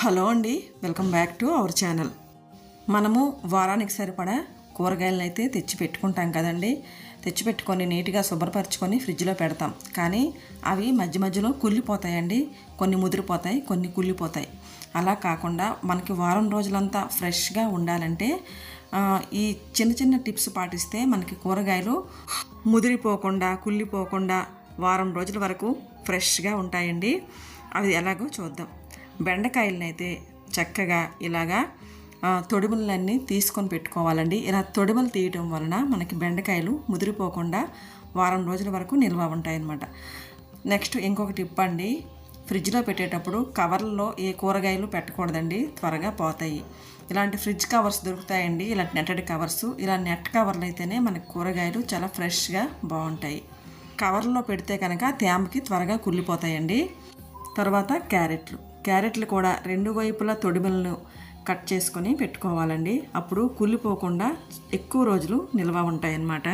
Hello అండి, welcome back to our channel. మనము వారానికి సరిపడా కూరగాయలను అయితే తెచ్చి పెట్టుకుంటాం కదండి. తెచ్చిపెట్టుకొని నీట్గా శుభ్రపరచుకొని ఫ్రిడ్జ్లో పెడతాం. కానీ అవి మధ్య మధ్యలో కుళ్ళిపోతాయండి. కొన్ని ముదిరిపోతాయి, కొన్ని కుళ్ళిపోతాయి. అలా కాకుండా మనకి వారం రోజులంతా ఫ్రెష్గా ఉండాలంటే ఈ చిన్న చిన్న టిప్స్ పాటిస్తే మనకి కూరగాయలు ముదిరిపోకుండా కుళ్ళిపోకుండా వారం రోజుల వరకు ఫ్రెష్గా ఉంటాయండి. అవి ఎలాగో చూద్దాం. బెండకాయలను అయితే చక్కగా ఇలాగా తొడిమలన్నీ తీసుకొని పెట్టుకోవాలండి. ఇలా తొడిమలు తీయటం వలన మనకి బెండకాయలు ముదిరిపోకుండా వారం రోజుల వరకు నిల్వ ఉంటాయన్నమాట. నెక్స్ట్ ఇంకొక టిప్ అండి, ఫ్రిడ్జ్లో పెట్టేటప్పుడు కవర్లలో ఏ కూరగాయలు పెట్టకూడదండి, త్వరగా పోతాయి. ఇలాంటి ఫ్రిడ్జ్ కవర్స్ దొరుకుతాయండి, ఇలాంటి నెట్టెడ్ కవర్స్. ఇలా నెట్ కవర్లు అయితేనే మనకి కూరగాయలు చాలా ఫ్రెష్గా బాగుంటాయి. కవర్లో పెడితే కనుక తేమకి త్వరగా కుళ్ళిపోతాయండి. తర్వాత క్యారెట్లు కూడా రెండు వైపులా తొడిమలను కట్ చేసుకొని పెట్టుకోవాలండి. అప్పుడు కుళ్ళిపోకుండా ఎక్కువ రోజులు నిల్వ ఉంటాయన్నమాట.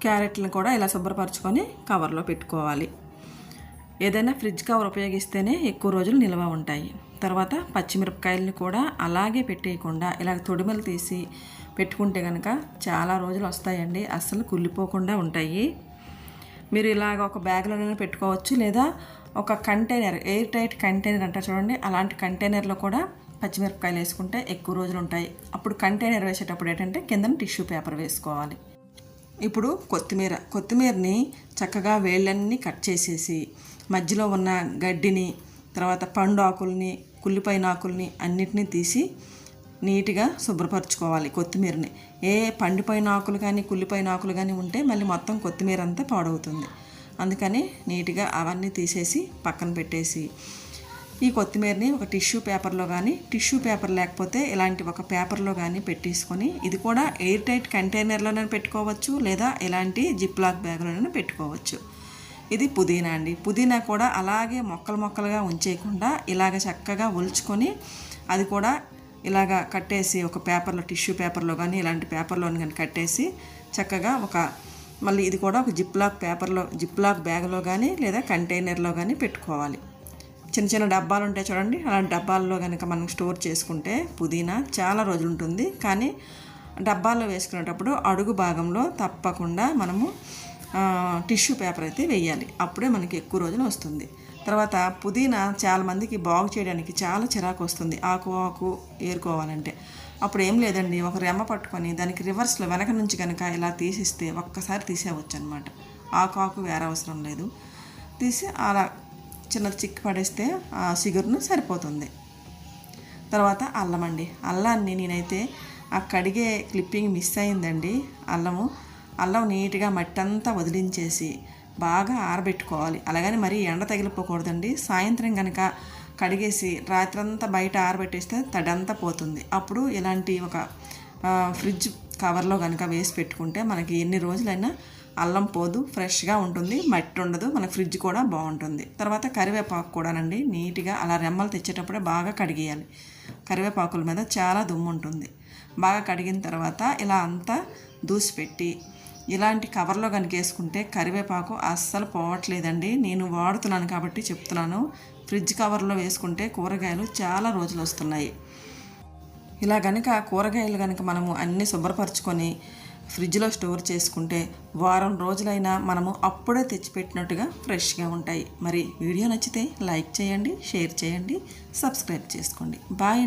క్యారెట్లను కూడా ఇలా శుభ్రపరచుకొని కవర్లో పెట్టుకోవాలి. ఏదైనా ఫ్రిడ్జ్ కవర్ ఉపయోగిస్తేనే ఎక్కువ రోజులు నిల్వ ఉంటాయి. తర్వాత పచ్చిమిరపకాయలను కూడా అలాగే పెట్టేయకుండా ఇలా తొడిమలు తీసి పెట్టుకుంటే కనుక చాలా రోజులు వస్తాయండి, అస్సలు కుళ్ళిపోకుండా ఉంటాయి. మీరు ఇలాగ ఒక బ్యాగ్లోనే పెట్టుకోవచ్చు, లేదా ఒక కంటైనర్, ఎయిర్ టైట్ కంటైనర్ అంటారు చూడండి, అలాంటి కంటైనర్లో కూడా పచ్చిమిరపకాయలు వేసుకుంటే ఎక్కువ రోజులు ఉంటాయి. అప్పుడు కంటైనర్ వేసేటప్పుడు ఏంటంటే కింద టిష్యూ పేపర్ వేసుకోవాలి. ఇప్పుడు కొత్తిమీరని చక్కగా వేళ్ళన్నీ కట్ చేసేసి మధ్యలో ఉన్న గడ్డిని, తర్వాత పండు ఆకుల్ని, కుళ్ళిపోయిన ఆకుల్ని అన్నిటినీ తీసి నీట్గా శుభ్రపరచుకోవాలి. కొత్తిమీరని పండిపోయిన ఆకులు కానీ కుళ్ళిపోయిన ఆకులు కానీ ఉంటే మళ్ళీ మొత్తం కొత్తిమీర అంతా పాడవుతుంది. అందుకని నీట్గా అవన్నీ తీసేసి పక్కన పెట్టేసి ఈ కొత్తిమీరని ఒక టిష్యూ పేపర్లో కానీ, టిష్యూ పేపర్ లేకపోతే ఇలాంటి ఒక పేపర్లో కానీ పెట్టేసుకొని, ఇది కూడా ఎయిర్ టైట్ కంటైనర్లోనే పెట్టుకోవచ్చు, లేదా ఇలాంటి జిప్లాక్ బ్యాగ్లోనే పెట్టుకోవచ్చు. ఇది పుదీనా అండి. పుదీనా కూడా అలాగే మొక్కలుగా ఉంచేయకుండా ఇలాగ చక్కగా ఒలుచుకొని అది కూడా ఇలాగ కట్టేసి ఒక పేపర్లో, టిష్యూ పేపర్లో కానీ ఇలాంటి పేపర్లో కానీ కట్టేసి చక్కగా మళ్ళీ ఇది కూడా ఒక జిప్లాక్ బ్యాగ్లో కానీ లేదా కంటైనర్లో కానీ పెట్టుకోవాలి. చిన్న చిన్న డబ్బాలు ఉంటాయి చూడండి, అలాంటి డబ్బాల్లో కనుక మనం స్టోర్ చేసుకుంటే పుదీనా చాలా రోజులు ఉంటుంది. కానీ డబ్బాల్లో వేసుకునేటప్పుడు అడుగు భాగంలో తప్పకుండా మనము టిష్యూ పేపర్ అయితే వేయాలి, అప్పుడే మనకి ఎక్కువ రోజులు వస్తుంది. తర్వాత పుదీనా చాలామందికి బాగు చేయడానికి చాలా చిరాకు వస్తుంది, ఆకు ఏరుకోవాలంటే. అప్పుడు ఏం లేదండి, ఒక రెమ్మ పట్టుకొని దానికి రివర్స్లో వెనక నుంచి కనుక ఇలా తీసిస్తే ఒక్కసారి తీసేయవచ్చు అనమాట. ఆకు వేరే అవసరం లేదు, తీసి అలా చిన్న చిక్కు పడేస్తే ఆ సిగురును సరిపోతుంది. తర్వాత అల్లం అండి. అల్లాన్ని నేనైతే ఆ కడిగే క్లిప్పింగ్ మిస్ అయిందండి. అల్లం నీట్గా మట్టి అంతా వదిలించేసి బాగా ఆరబెట్టుకోవాలి. అలాగని మరీ ఎండ తగిలిపోకూడదండి. సాయంత్రం కనుక కడిగేసి రాత్రంతా బయట ఆరబెట్టేస్తే తడంతా పోతుంది. అప్పుడు ఇలాంటి ఒక ఫ్రిడ్జ్ కవర్లో కనుక వేసి పెట్టుకుంటే మనకి ఎన్ని రోజులైనా అల్లం పోదు, ఫ్రెష్గా ఉంటుంది, మట్టి ఉండదు, మన ఫ్రిడ్జ్ కూడా బాగుంటుంది. తర్వాత కరివేపాకు కూడానండి, నీట్గా అలా రెమ్మలు తెచ్చేటప్పుడే బాగా కడిగేయాలి. కరివేపాకుల మీద చాలా దుమ్ము ఉంటుంది. బాగా కడిగిన తర్వాత ఇలా అంతా దూసిపెట్టి ఇలాంటి కవర్లో కనుక వేసుకుంటే కరివేపాకు అస్సలు పోవట్లేదండి. నేను వాడుతున్నాను కాబట్టి చెప్తున్నాను. ఫ్రిడ్జ్ కవర్లో వేసుకుంటే కూరగాయలు చాలా రోజులు వస్తున్నాయి. ఇలా కనుక కూరగాయలు కనుక మనము అన్నీ శుభ్రపరచుకొని ఫ్రిడ్జ్లో స్టోర్ చేసుకుంటే వారం రోజులైనా మనము అప్పుడే తెచ్చిపెట్టినట్టుగా ఫ్రెష్గా ఉంటాయి. మరి వీడియో నచ్చితే లైక్ చేయండి, షేర్ చేయండి, సబ్స్క్రైబ్ చేసుకోండి. బాయ్.